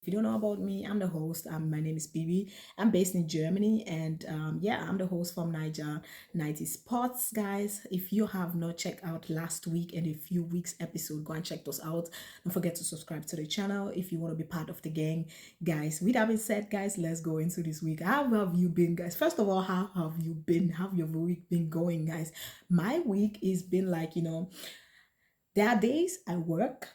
If you don't know about me, I'm the host. My name is Bibi. I'm based in Germany, and yeah, I'm the host from Naija 90 Spots, guys. If you have not checked out last week and a few weeks episode, go and check those out. Don't forget to subscribe to the channel if you want to be part of the gang, guys. With that being said, guys, let's go into this week. How have you been, guys? First of all, how have you been? How have your week been going, guys? My week has been like, there are days I work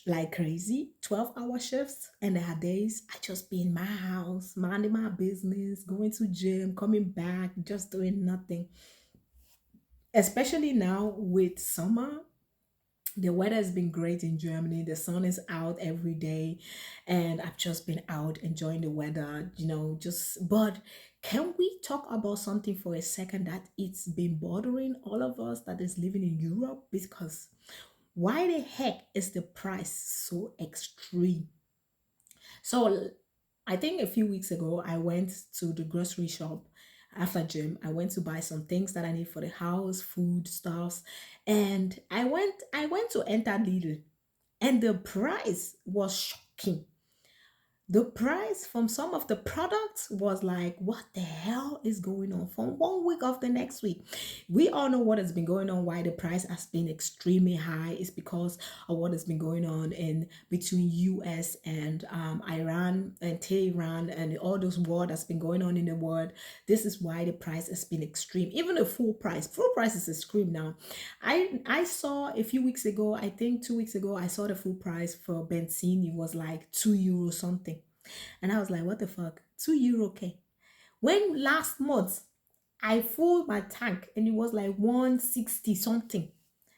like crazy, 12-hour shifts, and there are days I just be in my house, minding my business, going to gym, coming back, just doing nothing. Especially now with summer, the weather has been great in Germany. The sun is out every day, and I've just been out enjoying the weather, just but can we talk about something for a second that it's been bothering all of us that is living in Europe? Because why the heck is the price so extreme? So I think a few weeks ago I went to the grocery shop after gym. I went to buy some things that I need for the house, food stuffs, and I went to enter Lidl, and the price was shocking. The price from some of the products was like, what the hell is going on from one week of the next week? We all know what has been going on, why the price has been extremely high is because of what has been going on in between US and Iran and Tehran and all those war that's been going on in the world. This is why the price has been extreme. Even the full price is extreme now. I saw a few weeks ago, I think 2 weeks ago, I saw the full price for benzene. It was like €2 something. And I was like, what the fuck? €2, okay. When last month I filled my tank and it was like 160 something.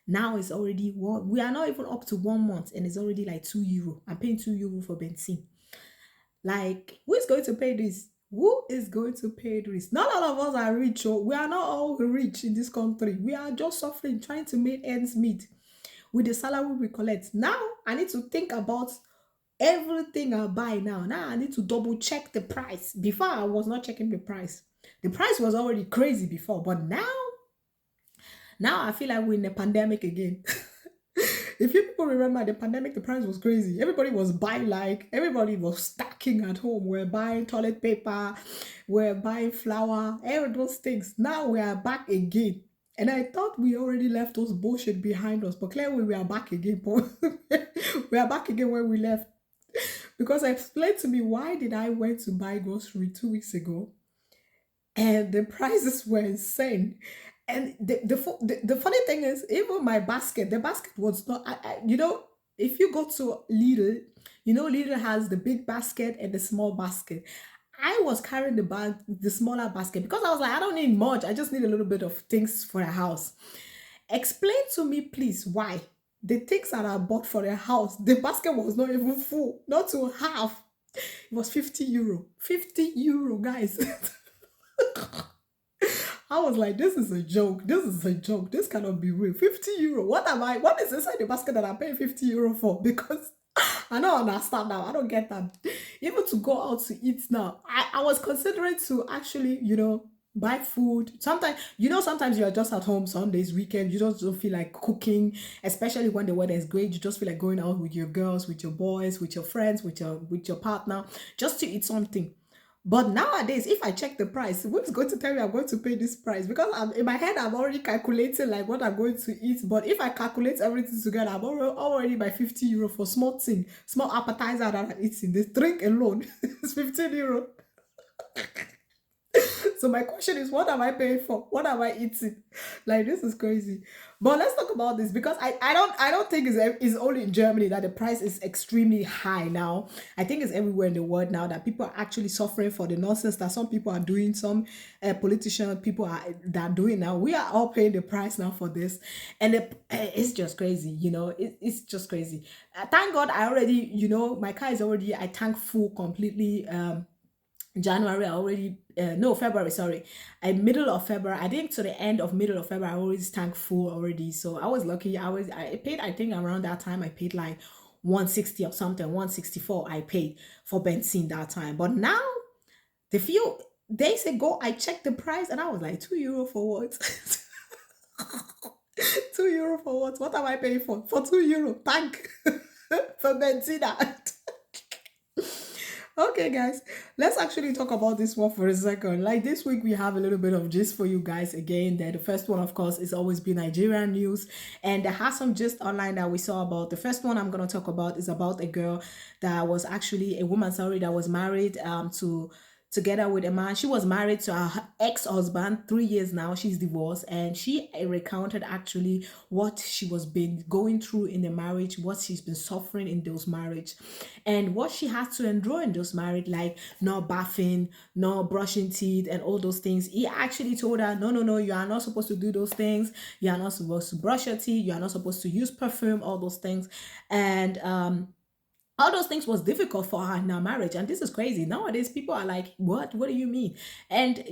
Now it's already one. We are not even up to 1 month and it's already like €2. I'm paying €2 for benzene. Like, who is going to pay this? Who is going to pay this? Not all of us are rich. Oh. We are not all rich in this country. We are just suffering, trying to make ends meet with the salary we collect. Now I need to think about everything I buy now. Now I need to double check the price. Before I was not checking the price. The price was already crazy before, but now I feel like we're in a pandemic again. If you people remember the pandemic, the price was crazy. Everybody was buying, like everybody was stacking at home. We're buying toilet paper, we're buying flour, every those things. Now we are back again. And I thought we already left those bullshit behind us, but clearly we are back again. We are back again where we left. Because I explained to me why did I went to buy grocery 2 weeks ago and the prices were insane. And the funny thing is, even my basket, the basket was not, if you go to Lidl, Lidl has the big basket and the small basket. I was carrying the smaller basket because I was like, I don't need much. I just need a little bit of things for a house. Explain to me, please, why the things that I bought for the house, the basket was not even full, not to half. It was €50. €50, guys. I was like, this is a joke. This is a joke. This cannot be real. €50. What am I? What is inside the basket that I'm paying €50 for? Because I don't understand now. I don't get that. Even to go out to eat now, I was considering to actually, buy food. Sometimes you're just at home Sundays, weekend, you just don't feel like cooking, especially when the weather is great. You just feel like going out with your girls, with your boys, with your friends, with your partner, just to eat something. But nowadays, if I check the price, who's going to tell me I'm going to pay this price? Because in my head, I'm already calculating like what I'm going to eat. But if I calculate everything together, I'm already by €50 for small thing, small appetizer that I'm eating. This drink alone is €15. So my question is, what am I paying for? What am I eating? Like, this is crazy. But let's talk about this because I don't think it's only in Germany that the price is extremely high now. I think it's everywhere in the world now that people are actually suffering for the nonsense that some people are doing. Some politician people are that are doing now. We are all paying the price now for this, and it's just crazy. It's just crazy. Thank God I already, my car is already I tank full completely. January, I already no February, sorry, middle of February. I think to the end of middle of February, I always tank full already. So I was lucky. I paid. I think around that time I paid like 160 or something, 164. I paid for benzene that time. But now the few days ago, I checked the price and I was like €2 for what? €2 for what? What am I paying for? For €2 tank for benzene. Okay, guys, let's actually talk about this one for a second. Like this week, we have a little bit of gist for you guys again. That the first one, of course, is always be Nigerian news, and there has some gist online that we saw about. The first one I'm gonna talk about is about a girl that was actually a woman, sorry, that was married to together with a man. She was married to her ex-husband 3 years now. She's divorced, and she recounted actually what she was been going through in the marriage, what she's been suffering in those marriage, and what she had to endure in those marriage, like not bathing, not brushing teeth, and all those things. He actually told her, no, no, no, you are not supposed to do those things. You are not supposed to brush your teeth. You are not supposed to use perfume, all those things. And all those things was difficult for her in her marriage, and this is crazy. Nowadays people are like, what do you mean? And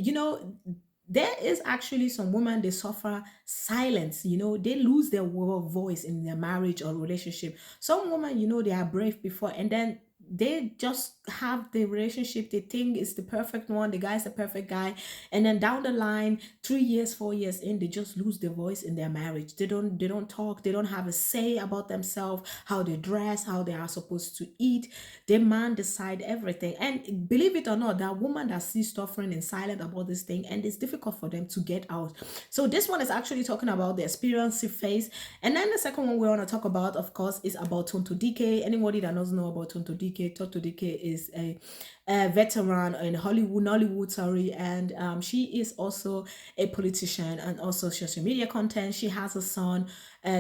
there is actually some women, they suffer silence, they lose their voice in their marriage or relationship. Some women, they are brave before, and then they just have the relationship, they think it's the perfect one, the guy's the perfect guy, and then down the line, 3 years 4 years in, they just lose their voice in their marriage. They don't talk, they don't have a say about themselves, how they dress, how they are supposed to eat. The man decide everything, and believe it or not, that woman that sees suffering and silent about this thing, and it's difficult for them to get out. So this one is actually talking about the experience she faced. And then the second one we want to talk about, of course, is about Tonto dikeh. Anybody that doesn't know about Tonto dikeh is a veteran in Nollywood, sorry, and she is also a politician and also social media content. She has a son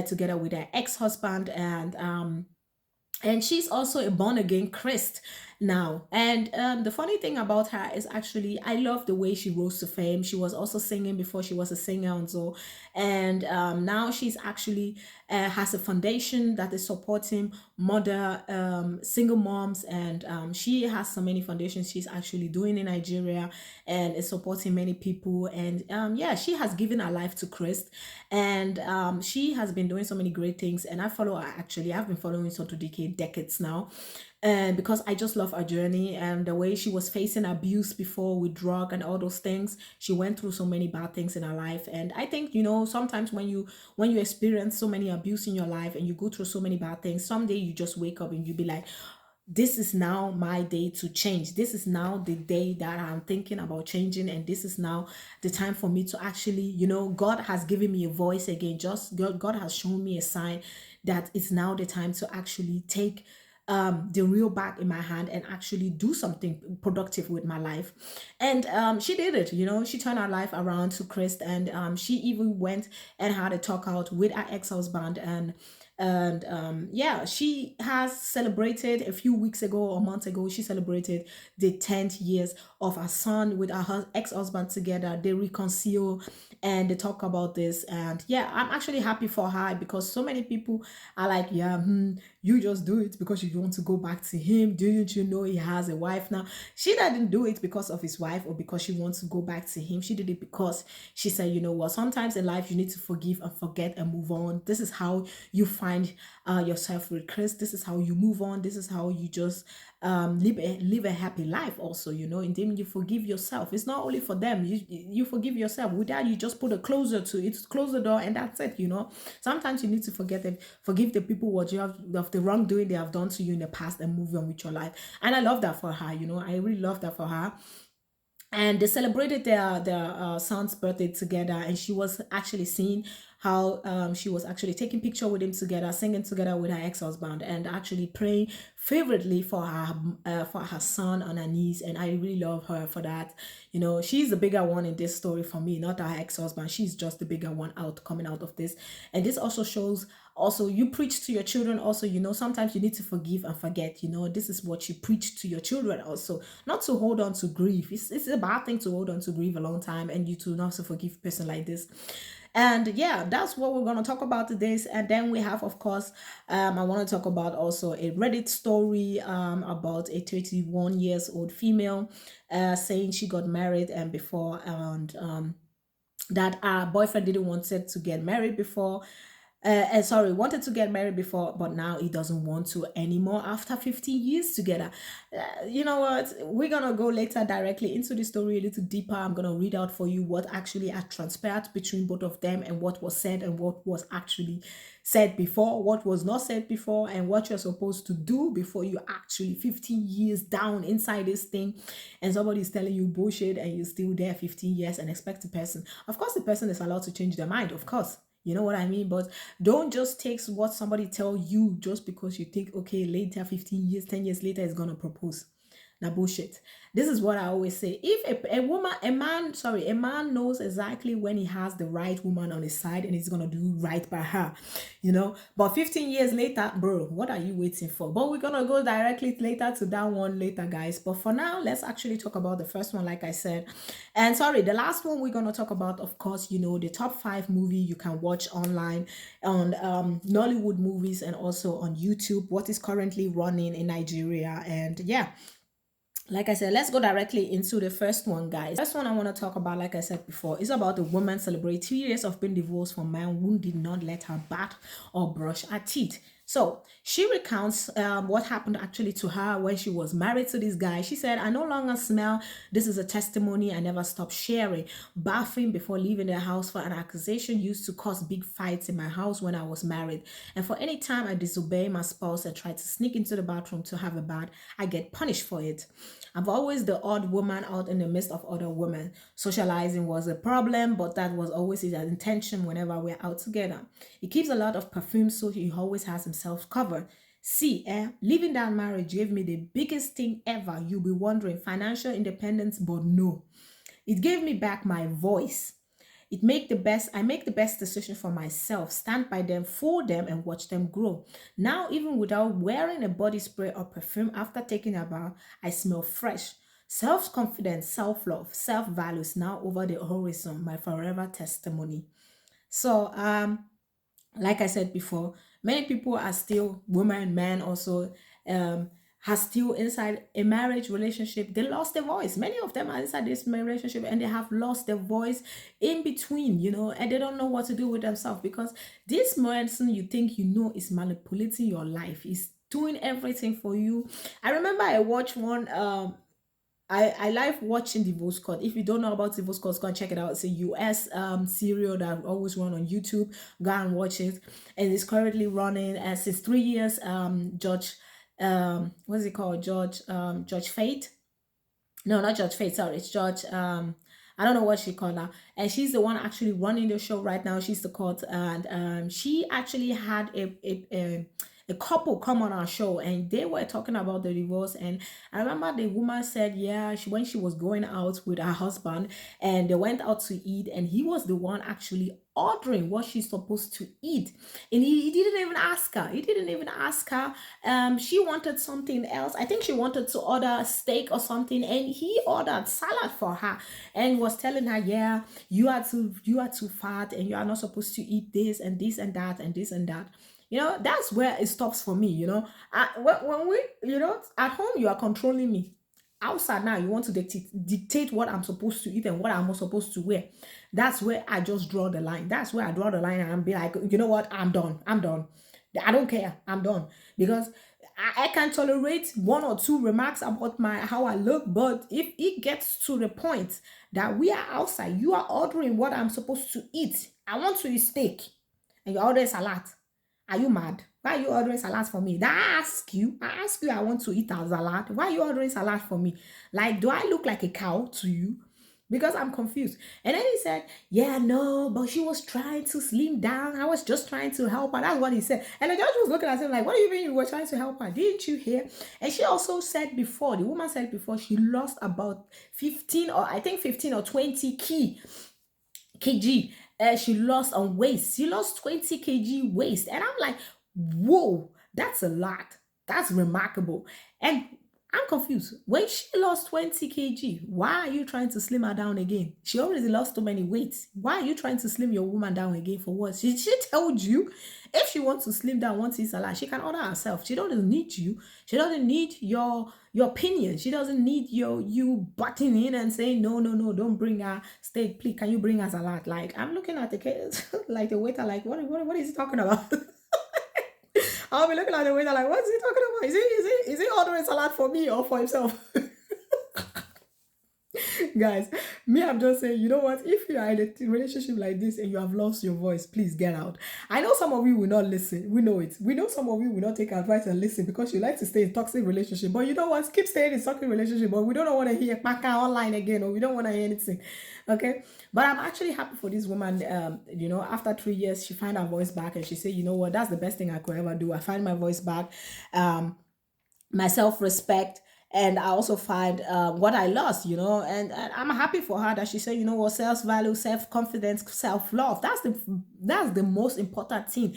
together with her ex-husband, and she's also a born again Christ now. And the funny thing about her is actually, I love the way she rose to fame. She was also singing before she was a singer and so, and now she's actually has a foundation that is supporting mother single moms, and she has so many foundations she's actually doing in Nigeria, and is supporting many people. And yeah, she has given her life to Christ, and she has been doing so many great things. And I follow her, actually I've been following Soto DK decades now, and because I just love her journey and the way she was facing abuse before with drug and all those things. She went through so many bad things in her life, and I think, sometimes when you experience so many abuse in your life and you go through so many bad things, someday you just wake up and you be like, this is now my day to change. This is now the day that I'm thinking about changing, and this is now the time for me to actually, God has given me a voice again. Just God has shown me a sign that it's now the time to actually take the real back in my hand and actually do something productive with my life. And she did it. She turned her life around to Christ, and she even went and had a talk out with her ex-husband, and yeah, she has celebrated a few weeks ago or months ago. She celebrated the 10th years of her son with her ex-husband together. They reconcile and they talk about this, and yeah, I'm actually happy for her, because so many people are like, yeah, you just do it because you want to go back to him. Didn't you know he has a wife now? She didn't do it because of his wife or because she wants to go back to him. She did it because she said, you know what, sometimes in life you need to forgive and forget and move on. This is how you find yourself with Christ. This is how you move on. This is how you just live a happy life also, and then you forgive yourself. It's not only for them. You forgive yourself. With that, you just put a closer to it, close the door, and that's it. Sometimes you need to forgive the people what you have of the wrongdoing they have done to you in the past, and move on with your life. And I love that for her. I really love that for her. And they celebrated their son's birthday together, and she was actually seeing how she was actually taking picture with him together, singing together with her ex-husband, and actually praying favorably for her son on her knees. And I really love her for that. She's the bigger one in this story for me, not her ex-husband. She's just the bigger one coming out of this. And this also shows, also you preach to your children also, sometimes you need to forgive and forget. This is what you preach to your children also, not to hold on to grief. It's a bad thing to hold on to grief a long time, and you to not to forgive a person like this. And yeah, that's what we're going to talk about today. And then we have, of course, I want to talk about also a Reddit story about a 31 years old female saying she got married and before, and that her boyfriend didn't want her to get married before. sorry, wanted to get married before, but now he doesn't want to anymore after 15 years together. You know what? We're gonna go later directly into the story a little deeper. I'm gonna read out for you what actually had transpired between both of them and what was said and what was actually said before, what was not said before, and what you're supposed to do before you actually 15 years down inside this thing and somebody's telling you bullshit and you're still there 15 years and expect the person. Of course, the person is allowed to change their mind, of course. You know what I mean? But don't just take what somebody tell you just because you think, okay, later, 15 years, 10 years later, is gonna propose. Now bullshit. This is what I always say. If a woman, a man, sorry, a man knows exactly when he has the right woman on his side and he's gonna do right by her, you know. But 15 years later, bro, what are you waiting for? But we're gonna go directly later to that one later, guys. But for now, let's actually talk about the first one, like I said. And sorry, the last one we're gonna talk about, of course, you know, the top 5 movie you can watch online on Nollywood movies and also on YouTube. What is currently running in Nigeria, and yeah, like I said, let's go directly into the first one, guys. First one I want to talk about, like I said before, is about a woman celebrating 2 years of being divorced from a man who did not let her bath or brush her teeth. So she recounts what happened actually to her when she was married to this guy. She said, I no longer smell. This is a testimony. I never stopped sharing. Bathing before leaving the house for an accusation used to cause big fights in my house when I was married. And for any time I disobey my spouse and try to sneak into the bathroom to have a bath, I get punished for it. I'm always the odd woman out in the midst of other women. Socializing was a problem, but that was always his intention whenever we're out together. He keeps a lot of perfume, so he always has himself covered. See, leaving that marriage gave me the biggest thing ever. You'll be wondering, financial independence, but no. It gave me back my voice. I make the best decision for myself, stand by them, for them, and watch them grow. Now, even without wearing a body spray or perfume after taking a bath, I smell fresh. Self-confidence, self-love, self-value is now over the horizon, my forever testimony. So, like I said before, many people are still women, men also are still inside a marriage relationship. They lost their voice. Many of them are inside this relationship and they have lost their voice in between, you know, and they don't know what to do with themselves because this person you think you know is manipulating your life, is doing everything for you. I remember I watched one I like watching Divorce Court. If you don't know about Divorce Court, go and check it out. It's a US serial that I always run on YouTube. Go and watch it. And it's currently running since 3 years. Judge what's it called? Judge Fate. No, not Judge Fate, sorry, it's Judge I don't know what she called her. And she's the one actually running the show right now. She's the court. And she actually had a couple come on our show and they were talking about the divorce. And I remember the woman said, yeah, when she was going out with her husband and they went out to eat, and he was the one actually ordering what she's supposed to eat. And he didn't even ask her. He didn't even ask her. She wanted something else. I think she wanted to order steak or something, and he ordered salad for her and was telling her, yeah, you are too fat and you are not supposed to eat this and this and that and this and that. You know, that's where it stops for me. You know, when we, you know, at home you are controlling me. Outside now, you want to dictate what I'm supposed to eat and what I'm not supposed to wear. That's where I just draw the line. That's where I draw the line and be like, you know what? I'm done. I'm done. I don't care. I'm done because I can tolerate one or two remarks about my how I look, but if it gets to the point that we are outside, you are ordering what I'm supposed to eat. I want to eat steak, and you order salad. Are you mad? Why are you ordering salad for me? That I ask you, I want to eat a salad. Why are you ordering salad for me? Like, do I look like a cow to you? Because I'm confused. And then he said, yeah, no, but she was trying to slim down. I was just trying to help her. That's what he said. And the judge was looking at him like, what do you mean you were trying to help her? Didn't you hear? And she also said before, the woman said before, she lost about 15 or I think 15 or 20 kg. She lost on waist. She lost 20 kg waist. And I'm like, whoa, that's a lot. That's remarkable. And I'm confused. When she lost 20 kg, why are you trying to slim her down again? She already lost so many weights. Why are you trying to slim your woman down again for what? She told you if she wants to slim down, wants to eat salad, she can order herself. She doesn't need you. She doesn't need your opinion. She doesn't need you butting in and saying no, no, no, don't bring her steak. Please, can you bring us a lot? Like I'm looking at the case, like the waiter, like what is he talking about? I'll be looking at the waiter like, what's he talking about? Is he ordering salad for me or for himself? Guys, me, I'm just saying, you know what? If you are in a relationship like this and you have lost your voice, please get out. I know some of you will not listen. We know it. We know some of you will not take advice and listen because you like to stay in toxic relationship. But you know what? Keep staying in toxic relationship. But we don't want to hear Paka online again, or we don't want to hear anything. Okay. But I'm actually happy for this woman. After 3 years, she find her voice back and she said, you know what? That's the best thing I could ever do. I find my voice back. My self-respect, and I also find what I lost, and I'm happy for her that she said, you know what, self-value, self-confidence, self-love, that's the most important thing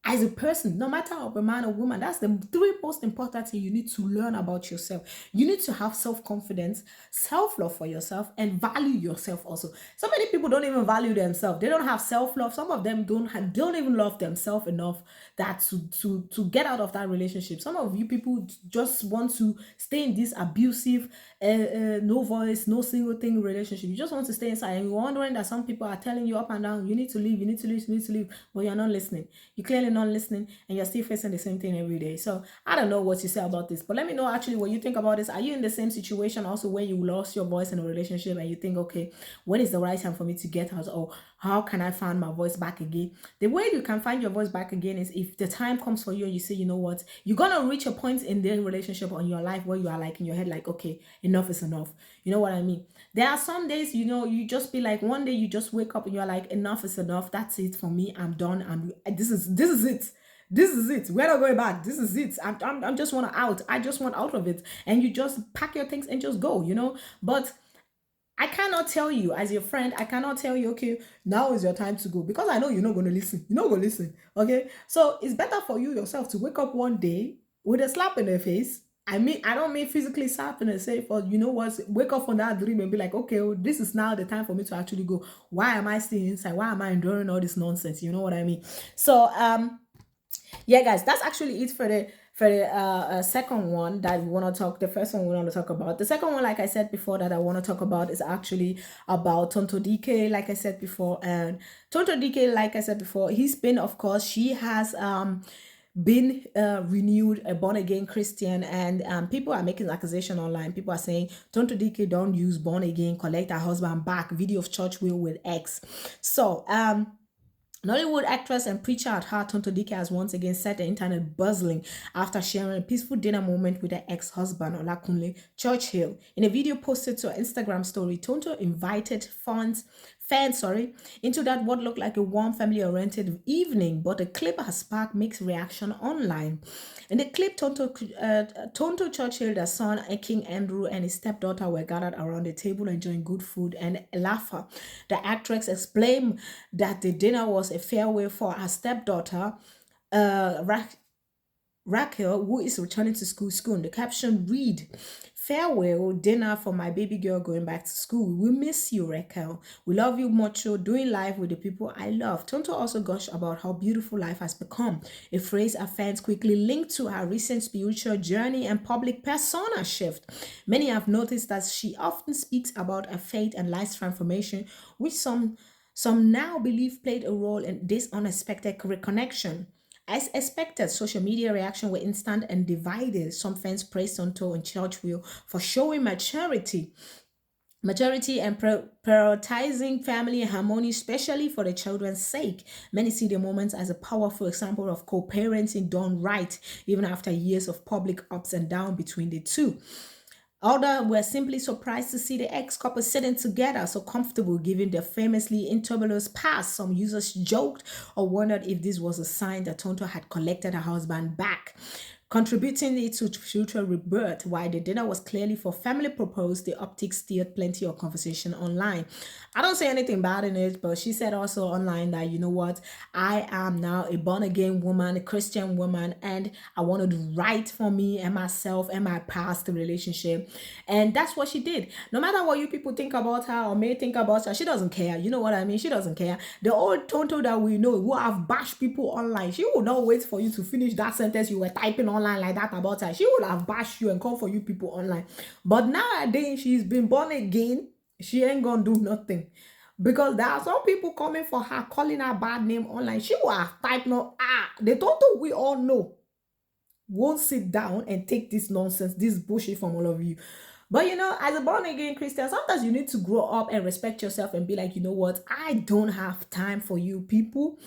as a person, no matter of a man or woman. That's the three most important thing you need to learn about yourself. You need to have self-confidence, self-love for yourself, and value yourself also. So many people don't even value themselves. They don't have self-love. Some of them don't even love themselves enough that to get out of that relationship. Some of you people just want to stay in this abusive, no voice, no single thing relationship. You just want to stay inside, and you're wondering that some people are telling you up and down, you need to leave, you need to leave, you need to leave, but you're not listening. You clearly not listening, and you're still facing the same thing every day. So I don't know what you say about this, but let me know actually what you think about this. Are you in the same situation also where you lost your voice in a relationship and you think, okay, when is the right time for me to get out, or how can I find my voice back again? The way you can find your voice back again is if the time comes for you and you say, you know what, you're gonna reach a point in the relationship or in your life where you are like in your head like, okay, enough is enough. You know what I mean? There are some days, you just be like, one day you just wake up and you're like, enough is enough. That's it for me. I'm done. This is it. This is it. We're not going back. This is it. I'm just want out. I just want out of it. And you just pack your things and just go. But I cannot tell you as your friend, I cannot tell you, okay, now is your time to go, because I know you're not going to listen. You're not going to listen. Okay. So it's better for you yourself to wake up one day with a slap in the face. I mean, I don't mean physically slap in the face, but you know what? Wake up from that dream and be like, okay, well, this is now the time for me to actually go. Why am I still inside? Why am I enduring all this nonsense? You know what I mean? So, yeah, guys, that's actually it for the second one that we want to talk. The first one we want to talk about. The second one, like I said before, that I want to talk about is actually about Tonto dikeh, like I said before. And Tonto dikeh, like I said before, he's been, of course, she has been renewed a born again Christian, and people are making accusation online. People are saying Tonto dikeh don't use born again, collect her husband back, video of church will with ex. So Nollywood actress and preacher at heart Tonto dikeh has once again set the internet buzzing after sharing a peaceful dinner moment with her ex-husband Olakunle Churchill. In a video posted to her Instagram story, Tonto invited fans into that what looked like a warm family-oriented evening, but the clip has sparked mixed reaction online. In the clip, Tonto Churchill, their son King Andrew, and his stepdaughter were gathered around the table enjoying good food and laughter. The actress explained that the dinner was a farewell for her stepdaughter, Raquel, who is returning to school. The caption read, "Farewell dinner for my baby girl going back to school. We miss you, Raquel. We love you much. Doing life with the people I love." Tonto also gushed about how beautiful life has become, a phrase our fans quickly linked to her recent spiritual journey and public persona shift. Many have noticed that she often speaks about her faith and life transformation, which some now believe played a role in this unexpected reconnection. As expected, social media reaction were instant and divided. Some fans praised Tonto and Churchill for showing maturity and prioritizing family harmony, especially for the children's sake. Many see the moment as a powerful example of co-parenting done right, even after years of public ups and downs between the two. Others were simply surprised to see the ex-couple sitting together so comfortable given their famously intumultuous past. Some users joked or wondered if this was a sign that Tonto had collected her husband back. contributing it to future rebirth. While the dinner was clearly for family purpose, the optics steered plenty of conversation online. I don't say anything bad in it, but she said also online that, you know what, I am now a born again woman, a Christian woman, and I want to do right for me and myself and my past relationship. And that's what she did. No matter what you people think about her or may think about her, she doesn't care. You know what I mean? She doesn't care. The old Tonto that we know who have bashed people online, she will not wait for you to finish that sentence you were typing online like that about her. She would have bashed you and come for you people online. But nowadays, she's been born again. She ain't gonna do nothing. Because there are some people coming for her, calling her bad name online. She will have typed no the Tonto we all know won't sit down and take this nonsense, this bullshit from all of you. But you know, as a born again Christian, sometimes you need to grow up and respect yourself and be like, you know what, I don't have time for you people.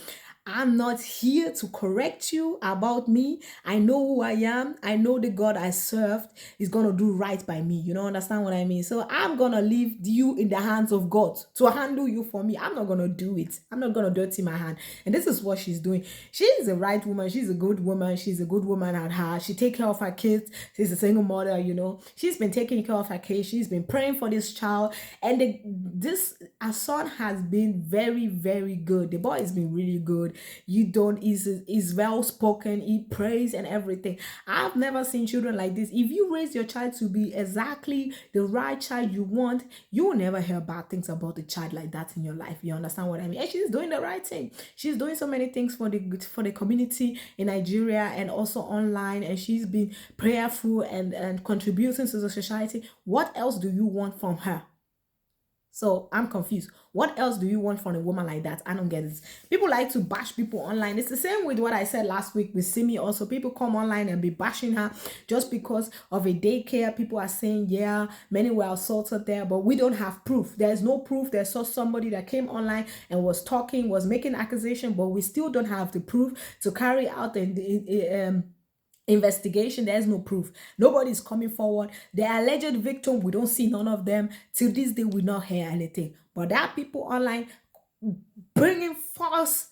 I'm not here to correct you about me. I know who I am. I know the God I served is going to do right by me. You know, understand what I mean? So I'm going to leave you in the hands of God to handle you for me. I'm not going to do it. I'm not going to dirty my hand. And this is what she's doing. She's a right woman. She's a good woman. She's a good woman at heart. She take care of her kids. She's a single mother, you know. She's been taking care of her kids. She's been praying for this child. And this, her son has been very, very good. The boy has been really good. You don't, is well spoken, he prays and everything. I've never seen children like this. If you raise your child to be exactly the right child you want, you will never hear bad things about the child like that in your life. You understand what I mean? And she's doing the right thing. She's doing so many things for the community in Nigeria and also online, and she's been prayerful and contributing to the society. What else do you want from her? So I'm confused. What else do you want from a woman like that? I don't get it. People like to bash people online. It's the same with what I said last week with Simi. Also, people come online and be bashing her just because of a daycare. People are saying, yeah, many were assaulted there, but we don't have proof. There's no proof. There's just somebody that came online and was talking, was making accusation, but we still don't have the proof to carry out the investigation. There's no proof. Nobody's coming forward. The alleged victim, we don't see none of them. Till this day, we not hear anything. But there are people online bringing false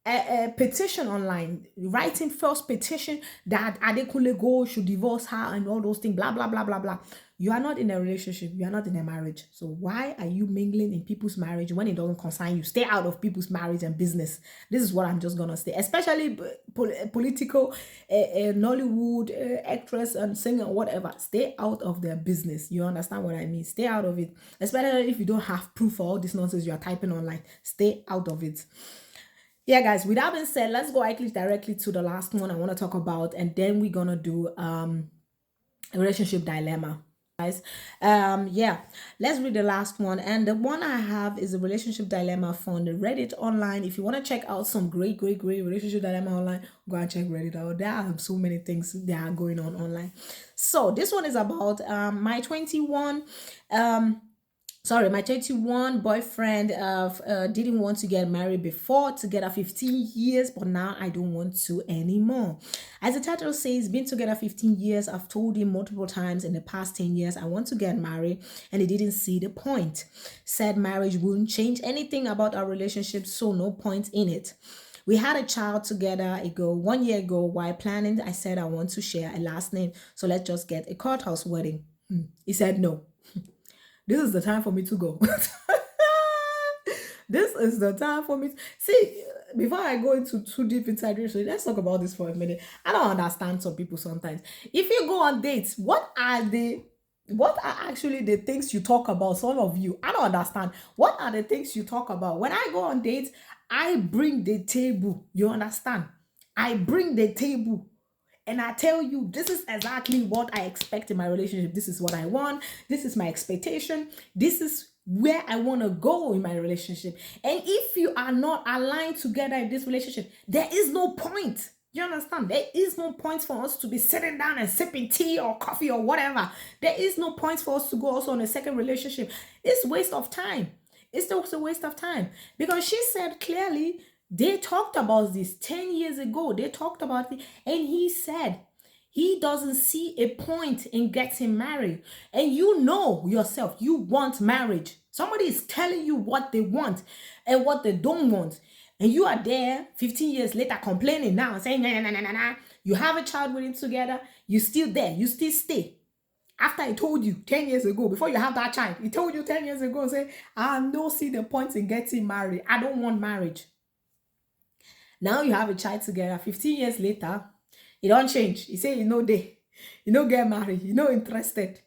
a petition online, writing false petition that Adekunle Gold should divorce her and all those things, blah, blah, blah, blah, blah. You are not in a relationship. You are not in a marriage. So why are you mingling in people's marriage when it doesn't concern you? Stay out of people's marriage and business. This is what I'm just going to say. Especially political, Nollywood actress and singer, whatever. Stay out of their business. You understand what I mean? Stay out of it. Especially if you don't have proof for all this nonsense you are typing online. Stay out of it. Yeah, guys, with that being said, let's go actually directly to the last one I want to talk about, and then we're gonna do a relationship dilemma, guys. Yeah, let's read the last one, and the one I have is a relationship dilemma from the Reddit online. If you want to check out some great relationship dilemma online, go and check Reddit out. There are so many things that are going on online. So this one is about my 21 boyfriend didn't want to get married before, together 15 years, but now I don't want to anymore. As the title says, been together 15 years. I've told him multiple times in the past 10 years I want to get married, and he didn't see the point. Said marriage wouldn't change anything about our relationship, so no point in it. We had a child together 1 year ago. While planning, I said I want to share a last name, so let's just get a courthouse wedding. He said no. This is the time for me to go. This is the time for me. See, before I go into too deep inside this, let's talk about this for a minute. I don't understand some people sometimes. If you go on dates, what are actually the things you talk about? Some of you, I don't understand. What are the things you talk about? When I go on dates, I bring the table. You understand? I bring the table. And I tell you, this is exactly what I expect in my relationship. This is what I want. This is my expectation. This is where I want to go in my relationship. And if you are not aligned together in this relationship, there is no point. You understand? There is no point for us to be sitting down and sipping tea or coffee or whatever. There is no point for us to go also on a second relationship. It's a waste of time. It's also a waste of time. Because she said clearly, they talked about this 10 years ago. They talked about it, and he said he doesn't see a point in getting married. And you know yourself, you want marriage. Somebody is telling you what they want and what they don't want. And you are there 15 years later complaining now, saying, nah, nah, nah, nah, nah. You have a child with him together, you still there, you still stay. After I told you 10 years ago, before you have that child, he told you 10 years ago, say, I don't see the point in getting married. I don't want marriage. Now you have a child together, 15 years later, he don't change. He say, you know, you know, get married, you know, interested.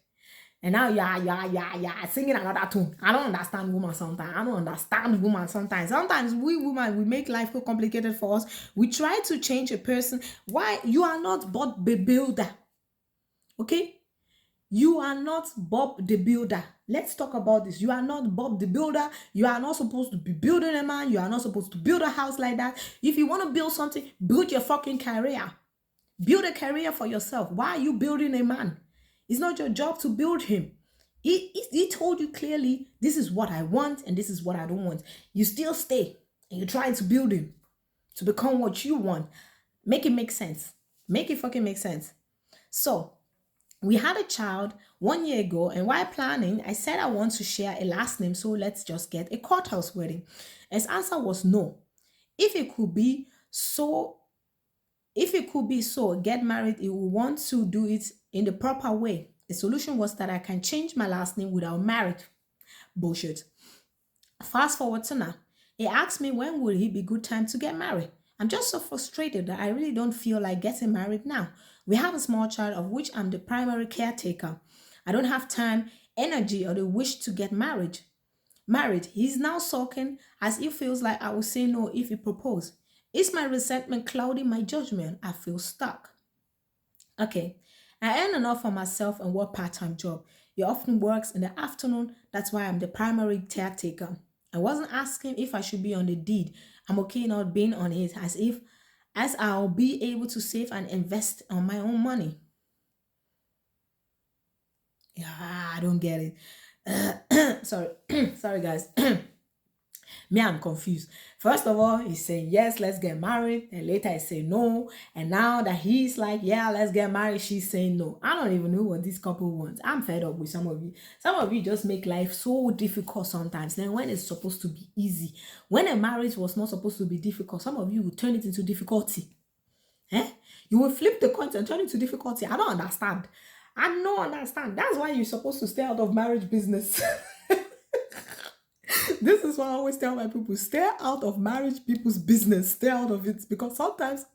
And now, yeah, singing another tune. I don't understand women sometimes. I don't understand women sometimes. Sometimes we women, we make life so complicated for us. We try to change a person. Why? You are not Bob the Builder. Okay? You are not Bob the Builder. Let's talk about this. You are not Bob the Builder. You are not supposed to be building a man. You are not supposed to build a house like that. If you want to build something, build your fucking career. Build a career for yourself. Why are you building a man? It's not your job to build him. He told you clearly, this is what I want and this is what I don't want. You still stay and you're trying to build him to become what you want. Make it make sense. Make it fucking make sense. So, we had a child 1 year ago, and while planning, I said I want to share a last name, so let's just get a courthouse wedding. His answer was no. If it could be so, if it could be so, get married, he would want to do it in the proper way. The solution was that I can change my last name without married. Bullshit. Fast forward to now. He asked me when would it be good time to get married. I'm just so frustrated that I really don't feel like getting married now. We have a small child of which I'm the primary caretaker. I don't have time, energy, or the wish to get married. He's now sulking as he feels like I will say no if he proposed. Is my resentment clouding my judgment? I feel stuck. Okay, I earn enough for myself and work part-time job. He often works in the afternoon. That's why I'm the primary caretaker. I wasn't asking if I should be on the deed. I'm okay not being on it as I'll be able to save and invest on my own money. Yeah, I don't get it. Sorry. Sorry guys. Me, I'm confused. First of all, he's saying, yes, let's get married. And later I say no. And now that he's like, yeah, let's get married, she's saying no. I don't even know what this couple wants. I'm fed up with some of you. Some of you just make life so difficult sometimes. Then when it's supposed to be easy, when a marriage was not supposed to be difficult, some of you will turn it into difficulty. Eh? You will flip the coin and turn it to difficulty. I don't understand. I don't understand. That's why you're supposed to stay out of marriage business. This is what I always tell my people: stay out of marriage people's business, stay out of it, because sometimes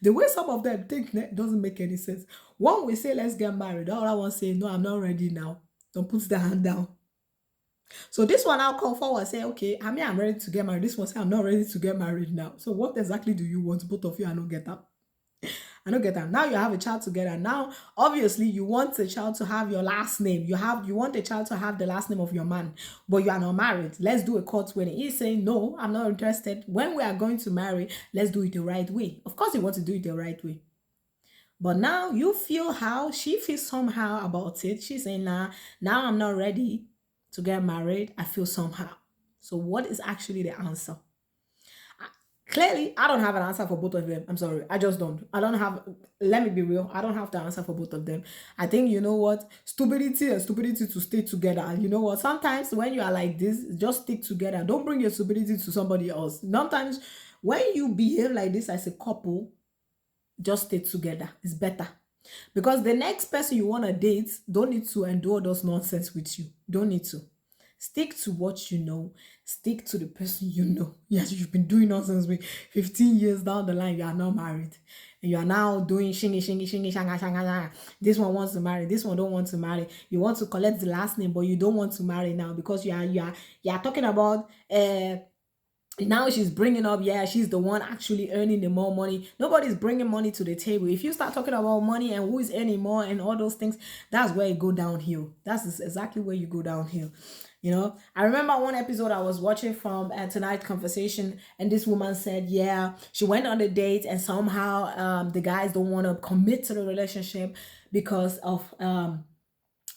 the way some of them think doesn't make any sense. One will say let's get married, the other one say no, I'm not ready now. Don't put the hand down. So this one I'll come forward and say, okay, I mean I'm ready to get married. This one say I'm not ready to get married now. So what exactly do you want? Both of you, I don't get that. I don't get that. Now you have a child together. Now, obviously, you want the child to have your last name. You want the child to have the last name of your man, but you are not married. Let's do a court wedding. He's saying, no, I'm not interested. When we are going to marry, let's do it the right way. Of course, you want to do it the right way. But now you feel how she feels somehow about it. She's saying, nah, now I'm not ready to get married. I feel somehow. So what is actually the answer? Clearly, I don't have an answer for both of them. I'm sorry. I just don't. I don't have, let me be real. I don't have the answer for both of them. I think, you know what? Stupidity and stupidity to stay together. And you know what? Sometimes when you are like this, just stick together. Don't bring your stupidity to somebody else. Sometimes when you behave like this as a couple, just stay together. It's better. Because the next person you want to date don't need to endure those nonsense with you. Don't need to. Stick to what you know. Stick to the person you know. Yes, you've been doing nonsense with 15 years down the line. You are not married. And you are now doing shanga, shanga. This one wants to marry. This one don't want to marry. You want to collect the last name, but you don't want to marry now because you are talking about now she's bringing up, yeah, she's the one actually earning the more money. Nobody's bringing money to the table. If you start talking about money and who is earning more and all those things, that's where you go downhill. That's exactly where you go downhill. You know, I remember one episode I was watching from Tonight Conversation, and this woman said, yeah, she went on a date and somehow the guys don't want to commit to the relationship because of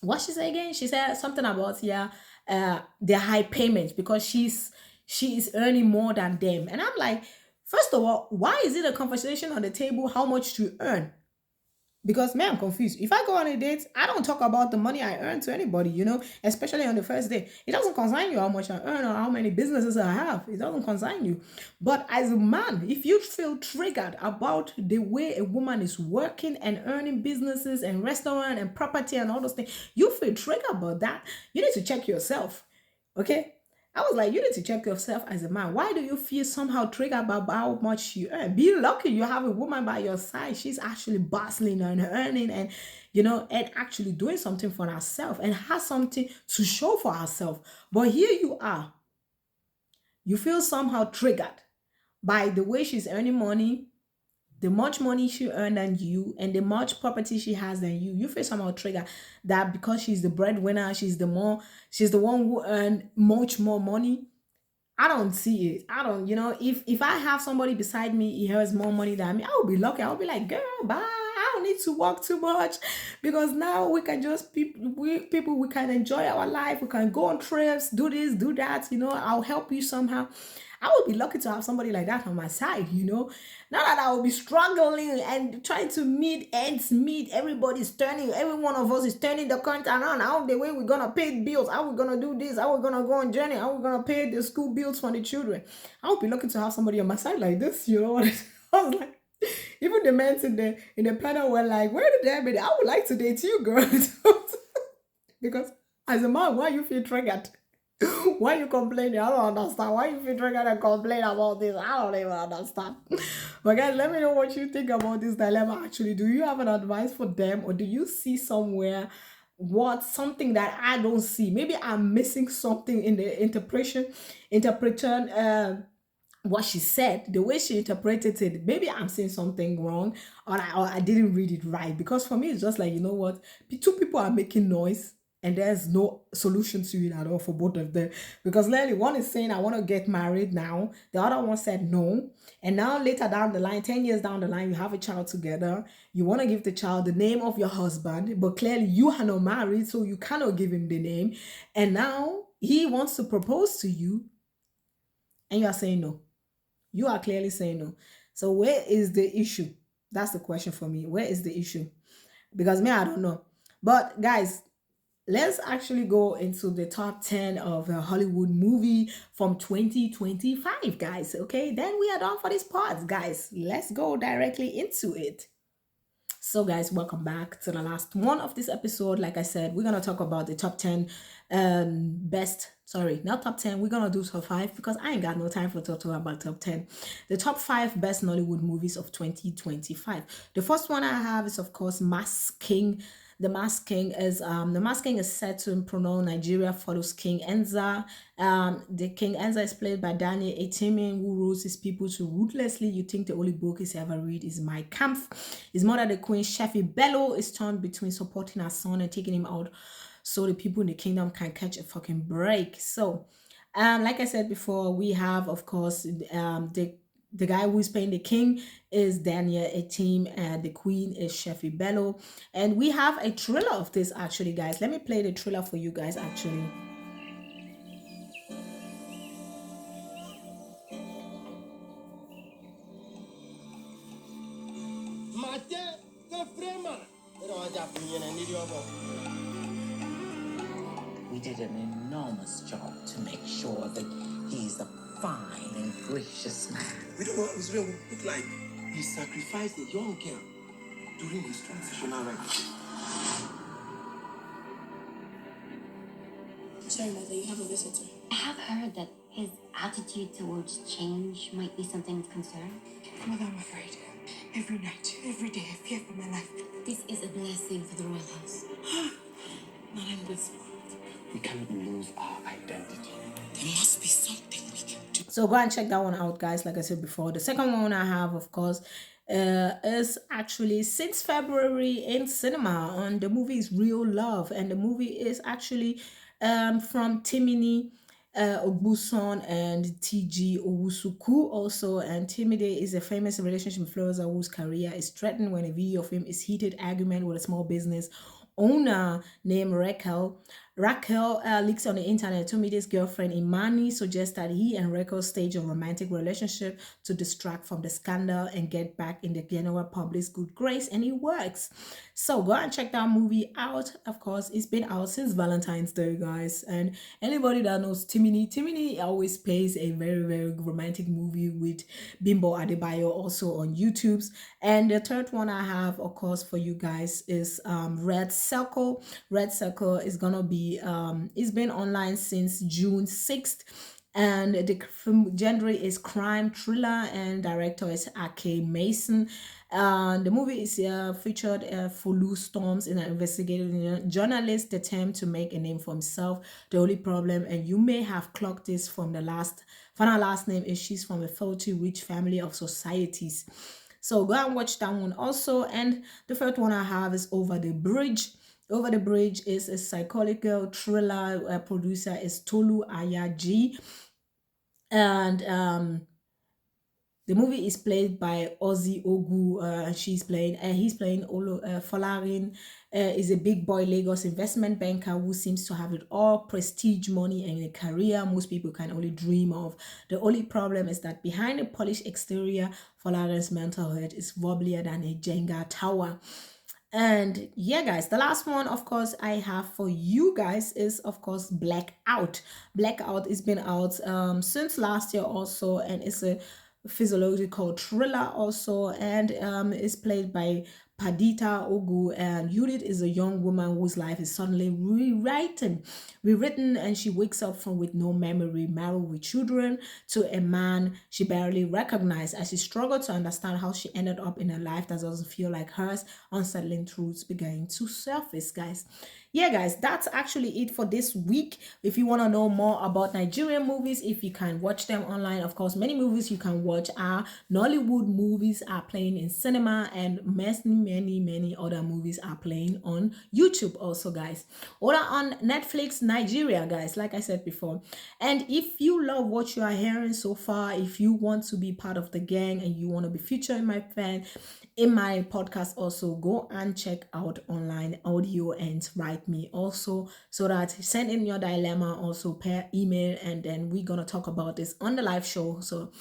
what she said again? She said something about, yeah, their high payments because she is earning more than them. And I'm like, first of all, why is it a conversation on the table how much to earn? Because man, I'm confused. If I go on a date, I don't talk about the money I earn to anybody, especially on the first day. It doesn't concern you how much I earn or how many businesses I have. It doesn't concern you. But as a man, if you feel triggered about the way a woman is working and earning businesses and restaurant and property and all those things, you feel triggered about that, you need to check yourself. Okay? I was like, you need to check yourself as a man. Why do you feel somehow triggered about how much you earn? Be lucky you have a woman by your side. She's actually bustling and earning and actually doing something for herself and has something to show for herself. But here you are, you feel somehow triggered by the way she's earning money, the much money she earned than you, and the much property she has than you. You feel somehow triggered that because she's the breadwinner, she's the one who earned much more money. I don't see it. I don't, if I have somebody beside me, he has more money than me, I will be lucky. I'll be like, girl, bye. I don't need to work too much because now we can just people we can enjoy our life. We can go on trips, do this, do that. I'll help you somehow. I would be lucky to have somebody like that on my side. Not that I will be struggling and trying to meet ends meet. Every one of us is turning the country around. How the way we're gonna pay bills, how we're gonna do this, how we're gonna go on journey, how we're gonna pay the school bills for the children. I would be lucky to have somebody on my side like this, you know what I was like. Even the men in the panel were like, where did they be? I would like to date you, girl. Because as a man, why you feel triggered? Why you complaining? I don't understand. Why you feel triggered and complain about this? I don't even understand. But guys, let me know what you think about this dilemma. Actually, do you have an advice for them, or do you see somewhere something that I don't see? Maybe I'm missing something in the interpretation. What she said, the way she interpreted it, maybe I'm saying something wrong, or I didn't read it right. Because for me, it's just like, you know what? Two people are making noise and there's no solution to it at all for both of them. Because literally, one is saying, I want to get married now. The other one said no. And now, later down the line, 10 years down the line, you have a child together. You want to give the child the name of your husband, but clearly you are not married, so you cannot give him the name. And now he wants to propose to you, and you are saying no. You are clearly saying no. So where is the issue? That's the question for me. Where is the issue? Because me, I don't know. But guys, let's actually go into the top 10 of a Hollywood movie from 2025, guys. Okay, then we are done for this part, guys. Let's go directly into it. So, guys, welcome back to the last one of this episode. Like I said, we're gonna talk about the top 10 best. Sorry, not top 10. We're gonna do top 5 because I ain't got no time for talking about top 10. The top 5 best Nollywood movies of 2025. The first one I have is, of course, Masking. The Mask King is set to Prono, Nigeria follows King Enza. The King Enza is played by Daniel Etimin, who rules his people to ruthlessly. You think the only book he's ever read is My Kampf. His mother, the Queen Shefi Bello, is torn between supporting her son and taking him out so the people in the kingdom can catch a fucking break. So, like I said before, we have, of course, the guy who is playing the king is Daniel Etim, and the queen is Shefi Bello. And we have a trailer of this actually, guys. Let me play the trailer for you guys actually. We did an enormous job to make sure that he's a fine and gracious man. We don't know what Israel will look like. He sacrificed a young girl during his transitional rites. Sorry, Mother, you have a visitor. I have heard that his attitude towards change might be something of concern. Mother, I'm afraid. Every night, every day, I fear for my life. This is a blessing for the royal house. Not in this world. We cannot lose our identity. There must be something we can do. So go and check that one out, guys. Like I said before, the second one I have, of course, is actually since February in cinema. And the movie is Real Love, and the movie is actually from Timini Ogbuson and TG Owusuku also. And Timide is a famous relationship influencer whose career is threatened when a video of him is heated argument with a small business owner named Raquel. Raquel leaks on the internet to meet his girlfriend Imani, suggests that he and Raquel stage a romantic relationship to distract from the scandal and get back in the general public's good grace, and it works. So go and check that movie out. Of course, it's been out since Valentine's Day, guys. And anybody that knows Timini always plays a very, very romantic movie with Bimbo Adebayo also on YouTube's. And the third one I have, of course, for you guys is Red Circle. Red Circle is gonna be it's been online since June 6th, and the film genre is crime thriller, and director is Ake Mason. The movie is featured Fulu Storms, in an investigative journalist attempt to make a name for himself. The only problem, and you may have clocked this from the last, from her last name, is she's from a filthy rich family of societies. So go and watch that one also. And the third one I have is Over the Bridge. Over the Bridge is a psychological thriller. Producer is Tolu Ayaji, and the movie is played by Ozzy Ogu. He's playing Olo Folarin. Is a big boy Lagos investment banker who seems to have it all: prestige, money, and a career most people can only dream of. The only problem is that behind the polished exterior, Folarin's mental health is wobblier than a Jenga tower. And yeah, guys, the last one, of course, I have for you guys is, of course, Blackout. Blackout has been out since last year also, and it's a physiological thriller also, and is played by Padita Ogu, and Judith is a young woman whose life is suddenly rewritten, and she wakes up from with no memory, married with children to a man she barely recognized. As she struggled to understand how she ended up in a life that doesn't feel like hers, unsettling truths began to surface, guys. Yeah, guys, that's actually it for this week. If you want to know more about Nigerian movies, if you can watch them online, of course, many movies you can watch are Nollywood movies are playing in cinema, and many other movies are playing on YouTube also, guys, or on Netflix Nigeria, guys, like I said before. And if you love what you are hearing so far, if you want to be part of the gang and you want to be featured in my podcast also, go and check out online audio and write me also, so that send in your dilemma also per email, and then we're gonna talk about this on the live show. So,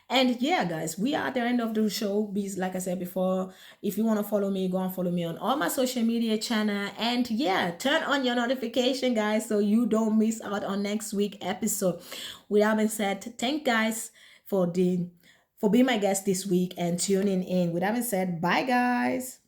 and yeah, guys, we are at the end of the show. Please, like I said before, if you want to follow me, go and follow me on all my social media channel, and yeah, turn on your notification, guys, so you don't miss out on next week episode. With that being said, thank guys for being my guest this week and tuning in. With that being said, bye guys.